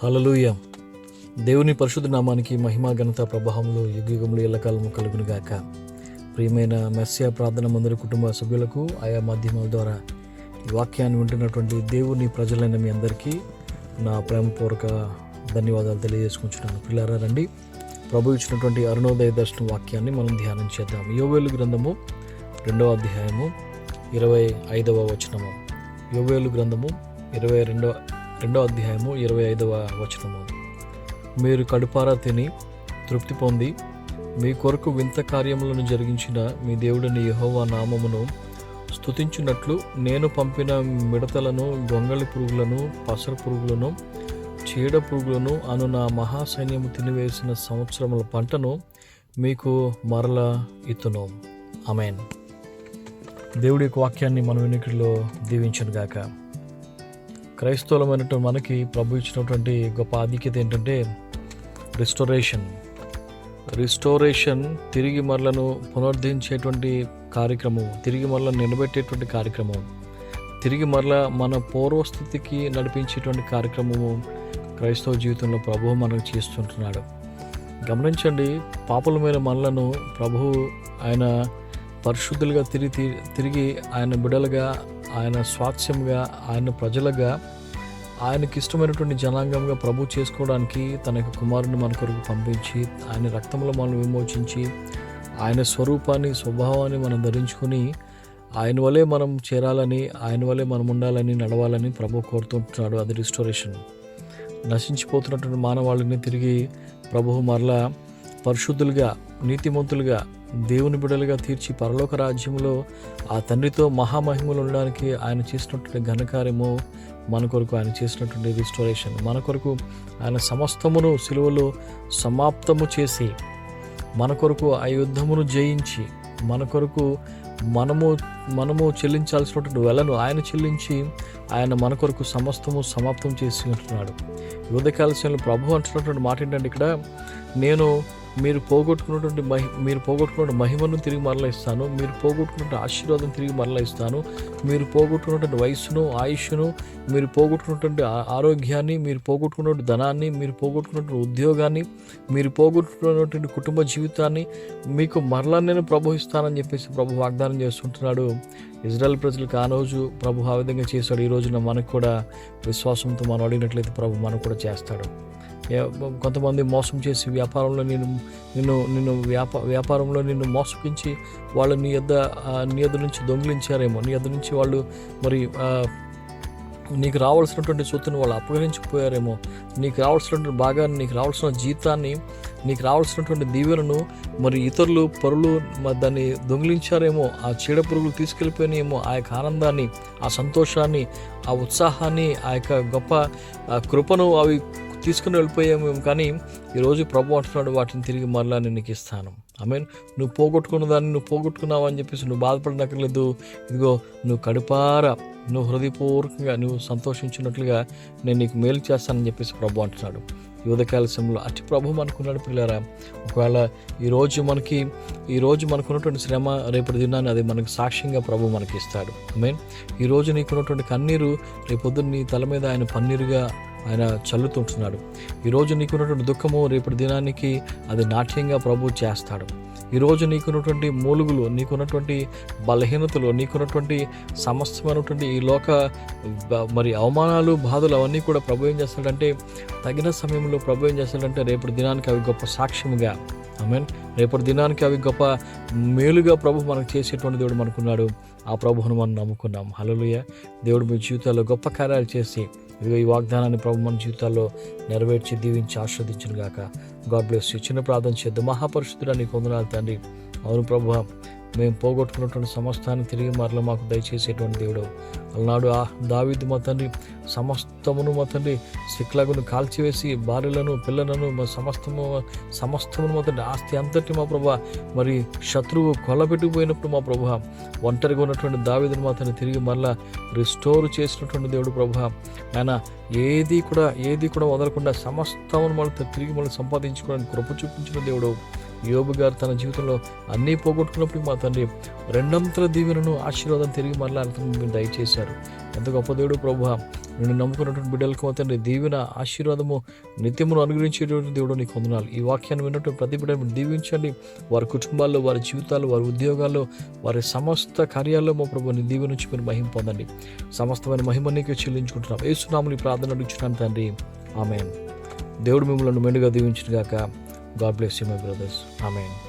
హల్లెలూయా. దేవుని పరిశుద్ధ నామానికి మహిమ ఘనత ప్రభావములు యుగయుగములు ఎల్లకాలము కలుగును గాక. ప్రియమైన మెస్సియా ప్రార్థన మందిర కుటుంబ సభ్యులకు ఆయా మాధ్యమాల ద్వారా ఈ వాక్యాన్ని వింటున్నటువంటి దేవుని ప్రజలైన మీ అందరికీ నా ప్రేమపూర్వక ధన్యవాదాలు తెలియజేసుకుంటున్నాను. పిల్లారా రండి, ప్రభు ఇచ్చినటువంటి అరుణోదయ దర్శన వాక్యాన్ని మనం ధ్యానం చేద్దాం. యోవేలు గ్రంథము 2వ అధ్యాయము 25వ వచనము. యోవేలు గ్రంథము 2వ అధ్యాయము 25వ వచనము. మీరు కడుపారా తిని తృప్తి పొంది మీ కొరకు వింత కార్యములను జరిగించిన మీ దేవుడిని యెహోవా నామమును స్తుతించున్నట్లు నేను పంపిన మిడతలను, గొంగళి పురుగులను, పసర పురుగులను, చీడ పురుగులను అను నా మహాసైన్యము తినివేసిన సంవత్సరముల పంటను మీకు మరల ఇత్తును. ఆమేన్. దేవుడి యొక్క వాక్యాన్ని మన వెనుకలో దీవించును గాక. క్రైస్తవులమైనటువంటి మనకి ప్రభు ఇచ్చినటువంటి గొప్ప ఆధిక్యత ఏంటంటే రిస్టోరేషన్, తిరిగి మరలను పునరుద్ధరించేటువంటి కార్యక్రమం, తిరిగి మరల నిలబెట్టేటువంటి కార్యక్రమం, తిరిగి మరల మన పూర్వస్థితికి నడిపించేటువంటి కార్యక్రమము క్రైస్తవ జీవితంలో ప్రభువు మనకు చేస్తుంటున్నాడు. గమనించండి, పాపులమైన మనలను ప్రభువు ఆయన పరిశుద్ధులుగా తిరిగి ఆయన బిడలుగా, ఆయన స్వాస్థ్యంగా, ఆయన ప్రజలుగా, ఆయనకి ఇష్టమైనటువంటి జనాంగంగా ప్రభు చేసుకోవడానికి తన యొక్క కుమారుని మన కొరకు పంపించి ఆయన రక్తంలో మనం విమోచించి ఆయన స్వరూపాన్ని, స్వభావాన్ని మనం ధరించుకొని ఆయన వలె మనం చేరాలని, ఆయన వలె మనం ఉండాలని, నడవాలని ప్రభు కోరుతుంటున్నాడు. అది రిస్టోరేషన్. నశించిపోతున్నటువంటి మానవాళిని తిరిగి ప్రభువు మరలా పరిశుద్ధులుగా, నీతిమంతులుగా, దేవుని బిడ్డలుగా తీర్చి పరలోక రాజ్యంలో ఆ తండ్రితో మహామహిమలు ఉండడానికి ఆయన చేసినటువంటి ఘనకార్యము మన కొరకు ఆయన చేసినటువంటి రిస్టోరేషన్. మన కొరకు ఆయన సమస్తమును సిలువలో సమాప్తము చేసి మన కొరకు ఆ యుద్ధమును జయించి మన కొరకు మనము చెల్లించాల్సినటువంటి వెలను ఆయన చెల్లించి ఆయన మన కొరకు సమస్తము సమాప్తం చేసి ఉంటున్నాడు. ఉదయకాల సమయంలో ప్రభు అంటున్నటువంటి మాట ఏంటంటే, ఇక్కడ నేను మీరు పోగొట్టుకున్నటువంటి మహిమను తిరిగి మరలా ఇస్తాను, మీరు పోగొట్టుకున్నటువంటి ఆశీర్వాదం తిరిగి మరలా ఇస్తాను, మీరు పోగొట్టుకున్నటువంటి వయస్సును, ఆయుష్ను, మీరు పోగొట్టుకున్నటువంటి ఆరోగ్యాన్ని, మీరు పోగొట్టుకున్నటువంటి ధనాన్ని, మీరు పోగొట్టుకున్నటువంటి ఉద్యోగాన్ని, మీరు పోగొట్టుకున్నటువంటి కుటుంబ జీవితాన్ని మీకు మరలా నేను ప్రభు ఇస్తానని చెప్పేసి ప్రభు వాగ్దానం చేస్తుంటున్నాడు. ఇజ్రాయెల్ ప్రజలకు ఆ రోజు ప్రభు ఆ విధంగా చేశాడు. ఈ రోజున మనకు కూడా విశ్వాసంతో మనం అడిగినట్లయితే ప్రభు మనకు కూడా చేస్తాడు. కొంతమంది మోసం చేసి వ్యాపారంలో వ్యాపారంలో నిన్ను మోసగించి వాళ్ళు నీ యొద్ద నుంచి దొంగిలించారేమో, నీ యొద్ద నుంచి వాళ్ళు మరి నీకు రావాల్సినటువంటి సొత్తును వాళ్ళు అపహరించిపోయారేమో, నీకు రావాల్సినటువంటి భాగాన్ని, నీకు రావాల్సిన జీతాన్ని, నీకు రావాల్సినటువంటి దీవెనను మరి ఇతరులు పరులు దాన్ని దొంగిలించారేమో, ఆ చీడ పురుగులు తీసుకెళ్ళిపోయినాయేమో, ఆ యొక్క ఆనందాన్ని, ఆ సంతోషాన్ని, ఆ ఉత్సాహాన్ని, ఆ యొక్క గొప్ప కృపను అవి తీసుకుని వెళ్ళిపోయాము. కానీ ఈరోజు ప్రభు అంటున్నాడు, వాటిని తిరిగి మరలా నేను నీకు ఇస్తాను. నువ్వు పోగొట్టుకున్న దాన్ని నువ్వు పోగొట్టుకున్నావు అని చెప్పేసి నువ్వు బాధపడనక్కర్లేదు. ఇదిగో నువ్వు కడుపారా, నువ్వు హృదయపూర్వకంగా నువ్వు సంతోషించినట్లుగా నేను నీకు మేలు చేస్తానని చెప్పేసి ప్రభు అంటున్నాడు. యువతకాల సమయంలో అట్టి ప్రభు మనకున్నాడు. పిల్లారా, ఒకవేళ ఈరోజు మనకున్నటువంటి శ్రమ రేపటి దినాన్ని అది మనకు సాక్ష్యంగా ప్రభు మనకి ఇస్తాడు. ఈరోజు నీకున్నటువంటి కన్నీరు రేపొద్దున నీ తల మీద ఆయన పన్నీరుగా ఆయన చల్లుతుంటున్నాడు. ఈరోజు నీకున్నటువంటి దుఃఖము రేపటి దినానికి అది నాట్యంగా ప్రభు చేస్తాడు. ఈరోజు నీకున్నటువంటి మూలుగులు, నీకున్నటువంటి బలహీనతలు, నీకున్నటువంటి సమస్తమైనటువంటి ఈ లోక మరి అవమానాలు, బాధలు అవన్నీ కూడా ప్రభు ఏం చేస్తాడంటే తగిన సమయంలో ప్రభు ఏం చేస్తాడంటే రేపటి దినానికి అవి గొప్ప సాక్ష్యముగా, రేపటి దినానికి అవి గొప్ప మేలుగా ప్రభు మనకు చేసేటువంటి దేవుడు మనకున్నాడు. ఆ ప్రభువును మనం నమ్ముకున్నాం. హల్లెలూయా. దేవుడు మీ జీవితాల్లో గొప్ప కార్యాలు చేసి ఇదిగో ఈ వాగ్దానాన్ని ప్రభు మన జీవితాల్లో నెరవేర్చి దీవించి ఆస్వాదించును గాక. God bless you. చిన్న ప్రార్థన చేద్దాం. మహాపరిశుద్ధుడా నీకు వందనాలు తండ్రి. అవును ప్రభువా, మేము పోగొట్టుకున్నటువంటి సమస్తాన్ని తిరిగి మరలా మాకు దయచేసేటువంటి దేవుడు. అలనాడు దావీదు మా తండ్రి సమస్తమును మా తండ్రి సిక్లగును కాల్చివేసి భార్యలను, పిల్లలను, సమస్తమును మా తండ్రి ఆస్తి అంతటి మా ప్రభా మరి శత్రువు కొల్లబెట్టుకుపోయినప్పుడు మా ప్రభా ఒంటరిగా ఉన్నటువంటి దావీదును మా తండ్రి తిరిగి మరలా రిస్టోర్ చేసినటువంటి దేవుడు ప్రభా. ఆయన ఏది కూడా వదలకుండా సమస్తమును మళ్ళీ తిరిగి మళ్ళీ సంపాదించుకోవడానికి కృప చూపించిన దేవుడు. యోబు గారు తన జీవితంలో అన్నీ పోగొట్టుకున్నప్పుడు మా తండ్రి రెండంతల దీవెనను ఆశీర్వాదం తిరిగి మరలా మీరు దయచేశారు. ఎంత గొప్ప దేవుడు ప్రభువా. నేను నమ్ముకున్నటువంటి బిడ్డలకు మా తండ్రి దీవెన ఆశీర్వాదము నిత్యమును అనుగ్రహించేటువంటి దేవుడు నీకు వందనాలు. ఈ వాక్యాన్ని విన్నటువంటి ప్రతి బిడ్డను దీవించండి. వారి కుటుంబాల్లో, వారి జీవితాల్లో, వారి ఉద్యోగాల్లో, వారి సమస్త కార్యాల్లో మా ప్రభు నీ దీవెన నుంచి మీరు మహిమ పొందండి. సమస్తమైన మహిమ నీకు చెల్లించుకుంటున్నాం. యేసునామములో ఈ ప్రార్థన అడుగుచున్నాను తండ్రి, ఆమేన్. దేవుడు మిమ్మల్ని మెండుగా దీవించును గాక. God bless you my brothers. Amen.